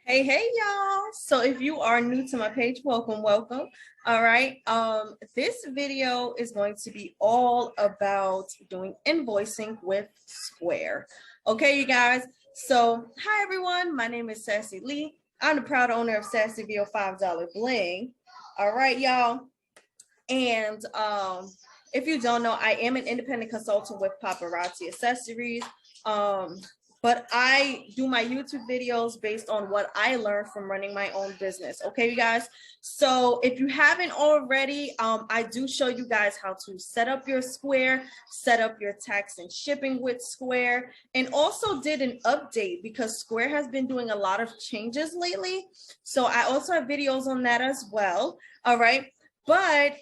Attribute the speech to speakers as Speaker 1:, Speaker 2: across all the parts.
Speaker 1: Hey y'all. So if you are new to my page, welcome. All right. This video is going to be all about doing invoicing with Square. Okay, you guys. So hi everyone. My name is Sassy Lee. I'm the proud owner of Sassy VO $5 Bling. All right, y'all. And if you don't know, I am an independent consultant with Paparazzi Accessories. But I do my YouTube videos based on what I learned from running my own business. Okay, you guys. So if you haven't already, I do show you guys how to set up your Square, set up your tax and shipping with Square, and also did an update because Square has been doing a lot of changes lately. So I also have videos on that as well. All right. But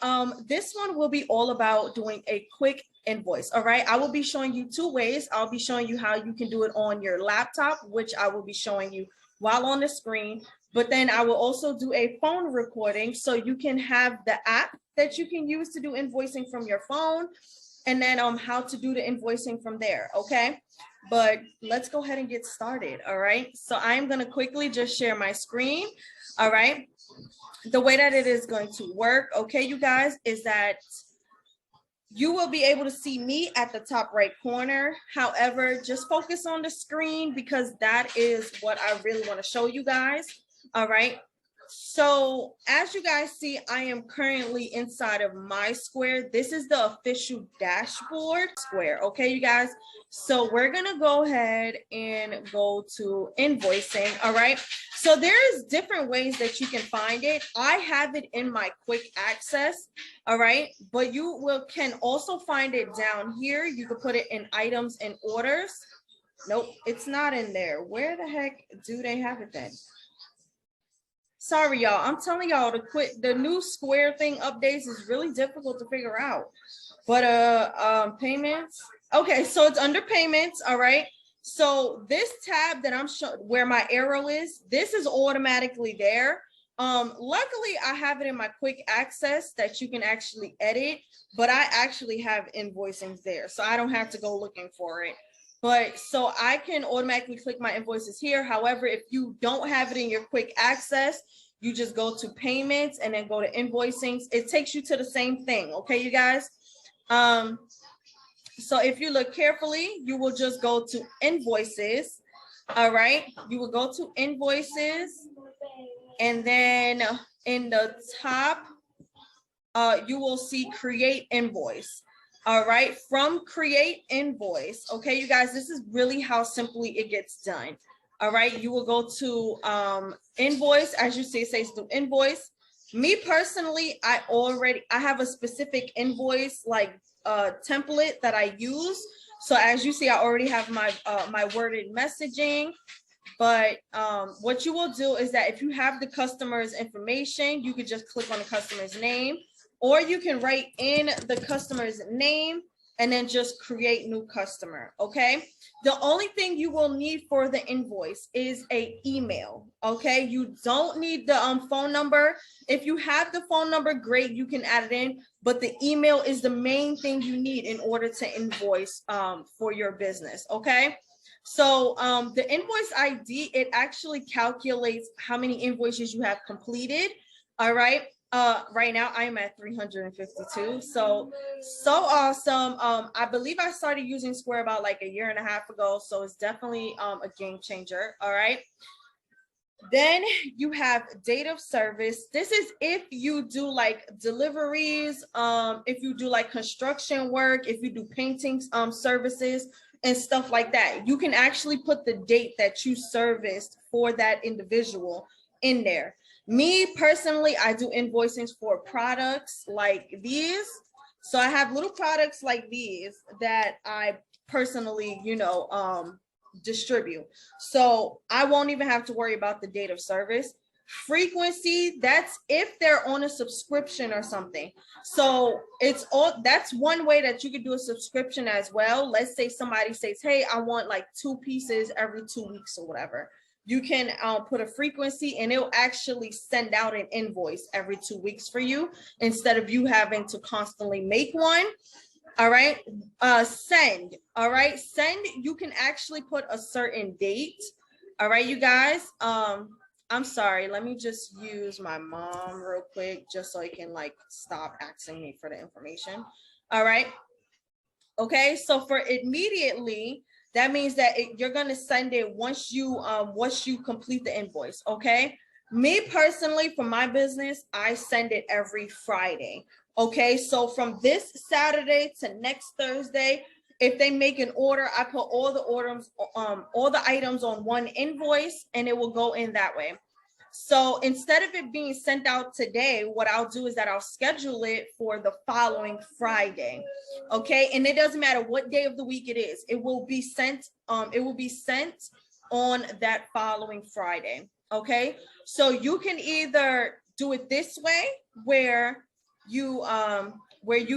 Speaker 1: this one will be all about doing a quick invoice. All right, I will be showing you two ways. I'll be showing you how you can do it on your laptop, which I will be showing you while on the screen. But then I will also do a phone recording so you can have the app that you can use to do invoicing from your phone, and then how to do the invoicing from there. Okay, but let's go ahead and get started. All right, so I'm going to quickly just share my screen. All right, the way that it is going to work, okay, you guys, is that you will be able to see me at the top right corner. However, just focus on the screen because that is what I really want to show you guys. All right. So as you guys see, I am currently inside of my Square. This is the official dashboard Square. Okay, you guys. So we're going to go ahead and go to invoicing. All right. So there's different ways that you can find it. I have it in my quick access. All right. But you can also find it down here. You can put it in items and orders. Nope, it's not in there. Where the heck do they have it then? Sorry, y'all. I'm telling y'all the new Square thing updates is really difficult to figure out. But payments. Okay, so it's under payments. All right. So this tab that I'm showing where my arrow is, this is automatically there. Luckily I have it in my quick access that you can actually edit, but I actually have invoicing there, so I don't have to go looking for it. But so I can automatically click my invoices here. However, if you don't have it in your quick access, you just go to payments and then go to invoicing. It takes you to the same thing. Okay, you guys. So if you look carefully, you will just go to invoices. All right, you will go to invoices, and then in the top, you will see create invoice. All right, from create invoice. Okay, you guys, this is really how simply it gets done. All right, you will go to invoice. As you see, it says to invoice. Me personally, I have a specific invoice like template that I use. So as you see, I already have my my worded messaging. But what you will do is that if you have the customer's information, you could just click on the customer's name, or you can write in the customer's name and then just create new customer. Okay, the only thing you will need for the invoice is a email. Okay, you don't need the phone number. If you have the phone number, great, you can add it in, but the email is the main thing you need in order to invoice for your business. Okay, so the invoice ID, it actually calculates how many invoices you have completed. All right. Right now I'm at 352. So awesome. I believe I started using Square about like a year and a half ago. So it's definitely a game changer. All right. Then you have date of service. This is if you do like deliveries, if you do like construction work, if you do painting services and stuff like that. You can actually put the date that you serviced for that individual in there. Me personally, I do invoicing for products like these. So I have little products like these that I personally, distribute. So I won't even have to worry about the date of service. Frequency, that's if they're on a subscription or something. So that's one way that you could do a subscription as well. Let's say somebody says, hey, I want like 2 pieces every 2 weeks or whatever. You can put a frequency and it'll actually send out an invoice every 2 weeks for you instead of you having to constantly make one. All right. Send. All right. Send. You can actually put a certain date. All right, you guys. I'm sorry, let me just use my mom real quick just so I can like stop asking me for the information. All right. Okay, so for immediately, that means that you're going to send it once you complete the invoice. Okay, me personally, for my business, I send it every Friday. Okay, so from this Saturday to next Thursday, if they make an order, I put all the items on one invoice, and it will go in that way. So instead of it being sent out today, what I'll do is that I'll schedule it for the following Friday. Okay, and it doesn't matter what day of the week it is. It will be sent on that following Friday. Okay, so you can either do it this way where you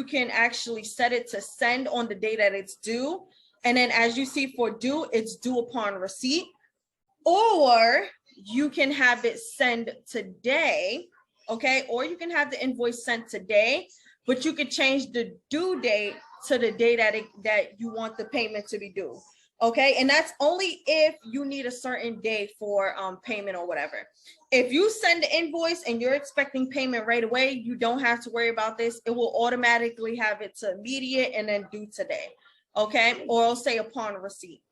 Speaker 1: can actually set it to send on the day that it's due, and then as you see for due, it's due upon receipt, or you can have it send today. Okay, or you can have the invoice sent today, but you could change the due date to the day that you want the payment to be due. Okay, and that's only if you need a certain day for payment or whatever. If you send the invoice and you're expecting payment right away, you don't have to worry about this. It will automatically have it to immediate and then due today. Okay, or I'll say upon receipt.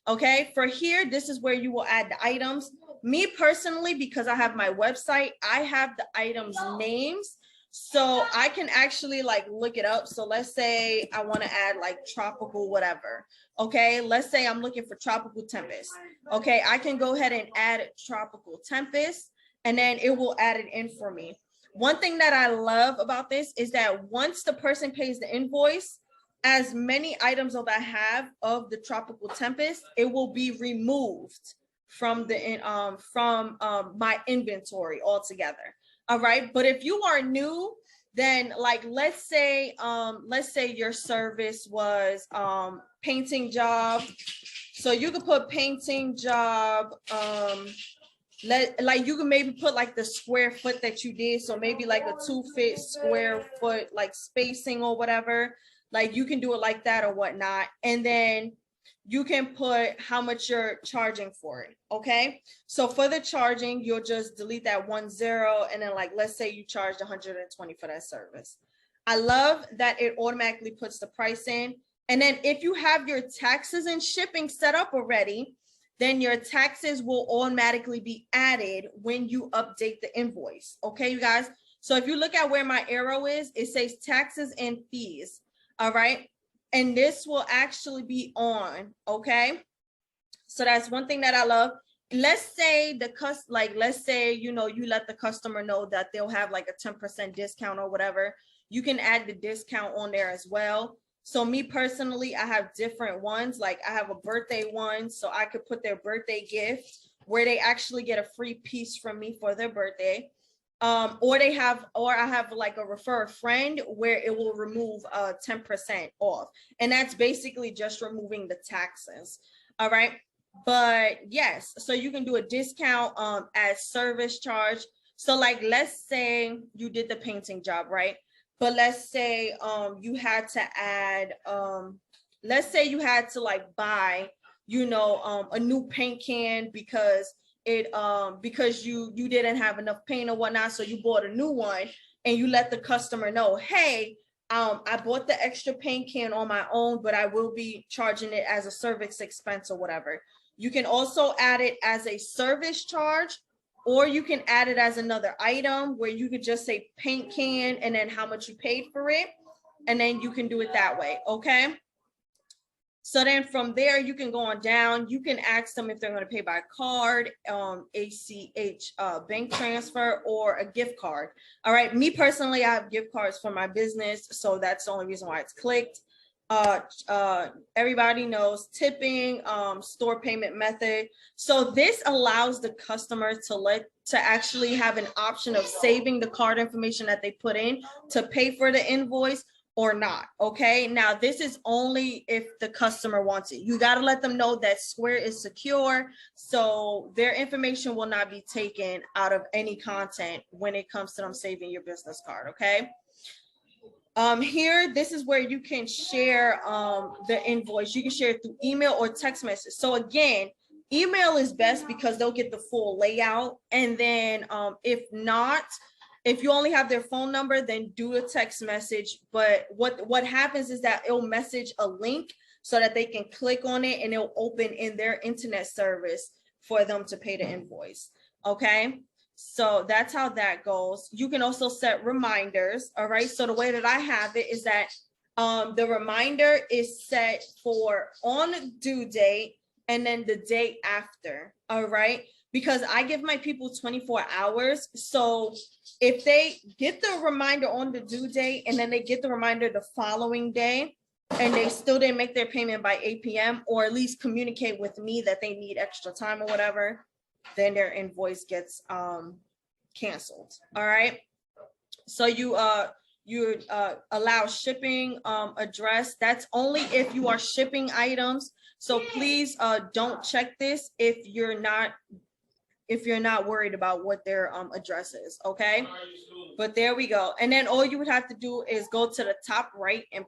Speaker 1: Okay, for here, this is where you will add the items. Me personally, because I have my website, I have the items names, so I can actually like look it up. So let's say I want to add like tropical whatever. Okay, let's say I'm looking for tropical tempest. Okay, I can go ahead and add tropical tempest, and then it will add it in for me. One thing that I love about this is that once the person pays the invoice, as many items as I have of the tropical tempest, it will be removed from my inventory altogether. All right, but if you are new, then like let's say your service was painting job, so you could put painting job. Like you can maybe put like the square foot that you did, so maybe like a 2 foot square foot like spacing or whatever. Like you can do it like that or whatnot, and then you can put how much you're charging for it. Okay, so for the charging, you'll just delete that 10, and then like let's say you charged 120 for that service. I love that it automatically puts the price in, and then if you have your taxes and shipping set up already, then your taxes will automatically be added when you update the invoice. Okay, you guys, so if you look at where my arrow is, it says taxes and fees. All right, and this will actually be on. Okay, so that's one thing that I love. Let's say let's say you let the customer know that they'll have like a 10% discount or whatever. You can add the discount on there as well. So me personally, I have different ones. Like I have a birthday one, so I could put their birthday gift where they actually get a free piece from me for their birthday. Or I have like a refer a friend where it will remove 10% off, and that's basically just removing the taxes. All right, but yes, so you can do a discount as service charge. So like let's say you did the painting job, right? But let's say you had to add let's say you had to like buy a new paint can because you didn't have enough paint or whatnot, so you bought a new one, and you let the customer know, hey, I bought the extra paint can on my own, but I will be charging it as a service expense or whatever. You can also add it as a service charge, or you can add it as another item where you could just say paint can and then how much you paid for it, and then you can do it that way. Okay, so then from there, you can go on down. You can ask them if they're going to pay by card, ACH, bank transfer, or a gift card. All right. Me personally, I have gift cards for my business, so that's the only reason why it's clicked. Everybody knows tipping, store payment method. So this allows the customer to actually have an option of saving the card information that they put in to pay for the invoice or not. Okay, now this is only if the customer wants it. You got to let them know that Square is secure, so their information will not be taken out of any content when it comes to them saving your business card. Okay, here, this is where you can share the invoice. You can share it through email or text message. So again, email is best because they'll get the full layout. And then if not, if you only have their phone number, then do a text message. But what happens is that it'll message a link so that they can click on it and it'll open in their internet service for them to pay the invoice. Okay, so that's how that goes. You can also set reminders. All right, so the way that I have it is that the reminder is set for on due date and then the day after. All right, because I give my people 24 hours. So if they get the reminder on the due date and then they get the reminder the following day and they still didn't make their payment by 8 p.m. or at least communicate with me that they need extra time or whatever, then their invoice gets canceled. All right. So you allow shipping address. That's only if you are shipping items. So please don't check this if you're not worried about what their address is. Okay, but there we go. And then all you would have to do is go to the top right and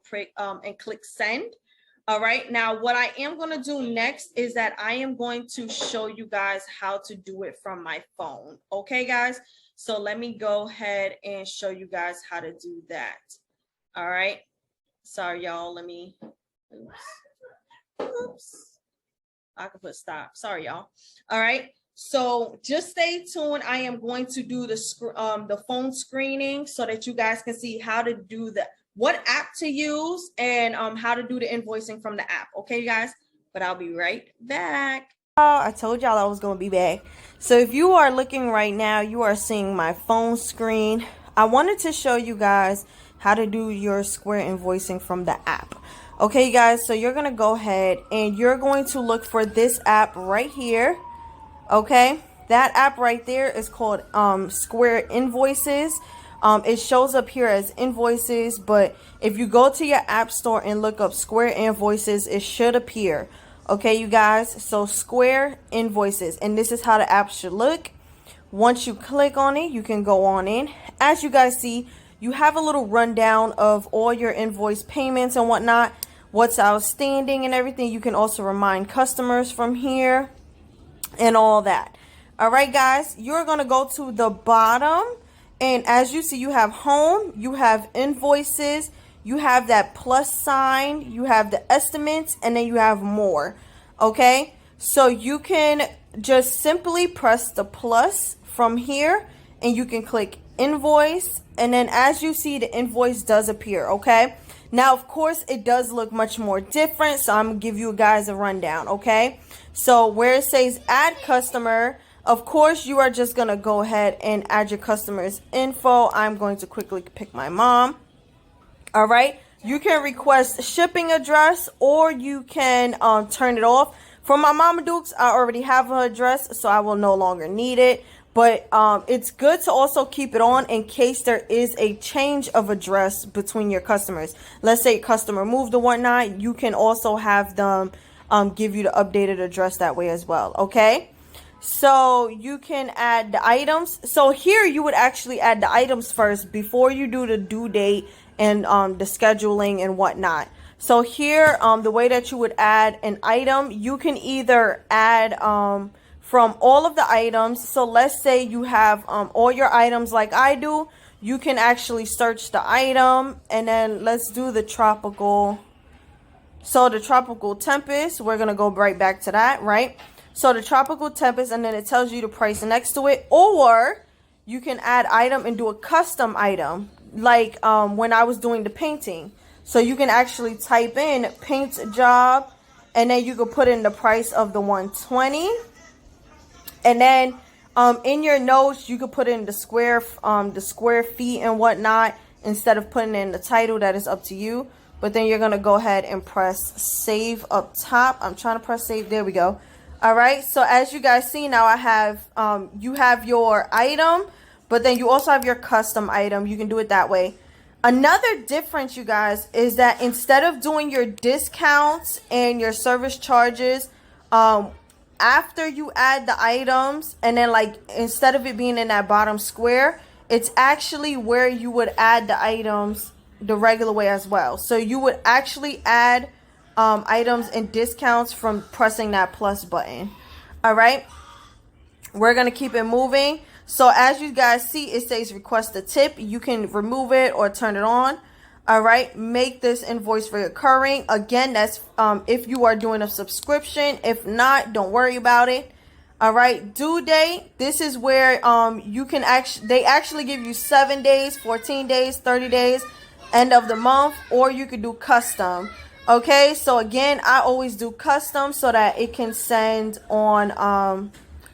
Speaker 1: click send. All right, now what I am going to do next is that I am going to show you guys how to do it from my phone. Okay, guys, so let me go ahead and show you guys how to do that. All right, sorry y'all, let me oops, I can put stop. Sorry y'all. All right, so just stay tuned. I am going to do the phone screening so that you guys can see how to do what app to use and how to do the invoicing from the app. Okay, guys, but I'll be right back. I told y'all I was going to be back. So if you are looking right now, you are seeing my phone screen. I wanted to show you guys how to do your Square invoicing from the app. Okay, guys, so you're going to go ahead and you're going to look for this app right here. Okay, that app right there is called Square Invoices. It shows up here as Invoices, but if you go to your app store and look up Square Invoices, it should appear. Okay, you guys, so Square Invoices, and this is how the app should look. Once you click on it, you can go on in. As you guys see, you have a little rundown of all your invoice payments and whatnot, what's outstanding and everything. You can also remind customers from here and all that. All right, guys, you're going to go to the bottom. And as you see, you have home, you have invoices, you have that plus sign, you have the estimates, and then you have more. Okay, so you can just simply press the plus from here and you can click invoice. And then as you see, the invoice does appear. Okay, now, of course, it does look much more different. So I'm going to give you guys a rundown. Okay, so where it says add customer, of course, you are just going to go ahead and add your customer's info. I'm going to quickly pick my mom. All right. You can request shipping address or you can turn it off. For my Mama Dukes, I already have her address, so I will no longer need it. But it's good to also keep it on in case there is a change of address between your customers. Let's say a customer moved or whatnot. You can also have them give you the updated address that way as well. Okay. So you can add the items. So here you would actually add the items first before you do the due date and the scheduling and whatnot. So here, the way that you would add an item, you can either add from all of the items. So let's say you have all your items like I do. You can actually search the item and then let's do the tropical. So the tropical tempest, we're going to go right back to that, right? So the tropical tempest, and then it tells you the price next to it. Or you can add item and do a custom item like when I was doing the painting. So you can actually type in paint job and then you can put in the price of the 120. And then in your notes, you could put in the square feet and whatnot instead of putting in the title. That is up to you. But then you're going to go ahead and press save up top. I'm trying to press save. There we go. All right. So as you guys see now, I have you have your item, but then you also have your custom item. You can do it that way. Another difference, you guys, is that instead of doing your discounts and your service charges after you add the items, and then like instead of it being in that bottom square, it's actually where you would add the items the regular way as well. So you would actually add items and discounts from pressing that plus button. All right, we're gonna keep it moving. So as you guys see, it says request a tip. You can remove it or turn it on. All right, make this invoice recurring. Again, that's if you are doing a subscription. If not, don't worry about it. All right, due date. This is where you can they actually give you 7 days, 14 days, 30 days, end of the month, or you could do custom. Okay, so again, I always do custom so that it can send on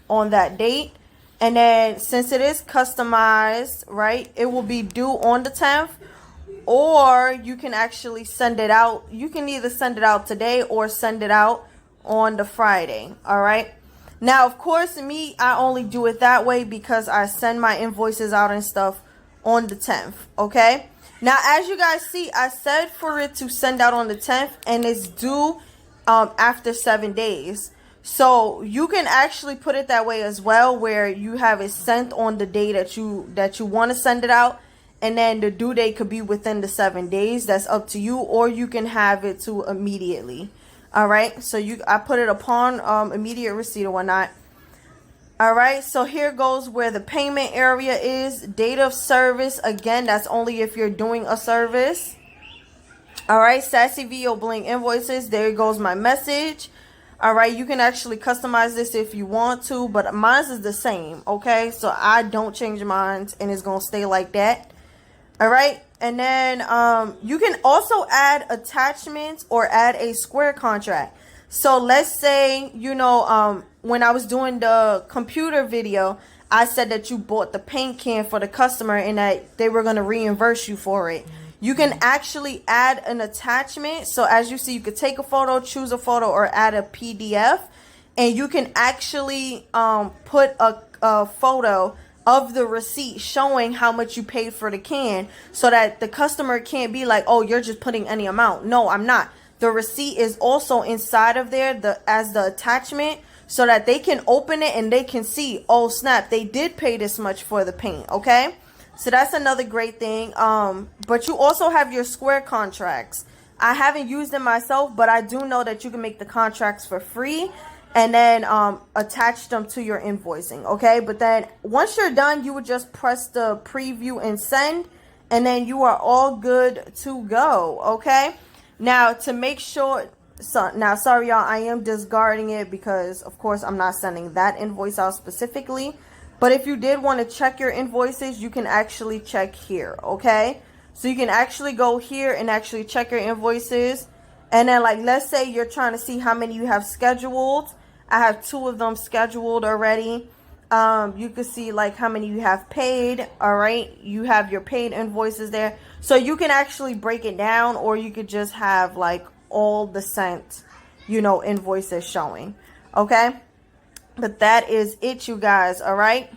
Speaker 1: that date. And then since it is customized, right, it will be due on the 10th, or you can actually send it out. You can either send it out today or send it out on the Friday. All right. Now, of course, I only do it that way because I send my invoices out and stuff on the 10th. Okay. Now, as you guys see, I said for it to send out on the 10th, and it's due after 7 days. So you can actually put it that way as well, where you have it sent on the day that you want to send it out, and then the due date could be within the 7 days. That's up to you, or you can have it to immediately. All right, so I put it upon immediate receipt or whatnot. All right, so here goes where the payment area is. Date of service, again, that's only if you're doing a service. All right, Sassy VO Bling Invoices, there goes my message. All right, you can actually customize this if you want to, but mine is the same, okay? So I don't change mine, and it's going to stay like that. All right, and then you can also add attachments or add a Square contract. So let's say, when I was doing the computer video, I said that you bought the paint can for the customer and that they were going to reimburse you for it. You can actually add an attachment. So as you see, you could take a photo, choose a photo, or add a PDF. And you can actually put a photo of the receipt showing how much you paid for the can, so that the customer can't be like, oh, you're just putting any amount. No, I'm not. The receipt is also inside of there as the attachment, so that they can open it and they can see, oh, snap, they did pay this much for the paint, okay? So that's another great thing. But you also have your Square contracts. I haven't used them myself, but I do know that you can make the contracts for free and then attach them to your invoicing, okay? But then once you're done, you would just press the preview and send, and then you are all good to go, okay? Now, to make sure, sorry, y'all, I am discarding it because, of course, I'm not sending that invoice out specifically. But if you did want to check your invoices, you can actually check here, okay? So you can actually go here and actually check your invoices. And then, like, let's say you're trying to see how many you have scheduled. I have 2 of them scheduled already. You can see, like, how many you have paid, all right? You have your paid invoices there. So you can actually break it down, or you could just have, like, all the sent, invoices showing, okay? But that is it, you guys, all right?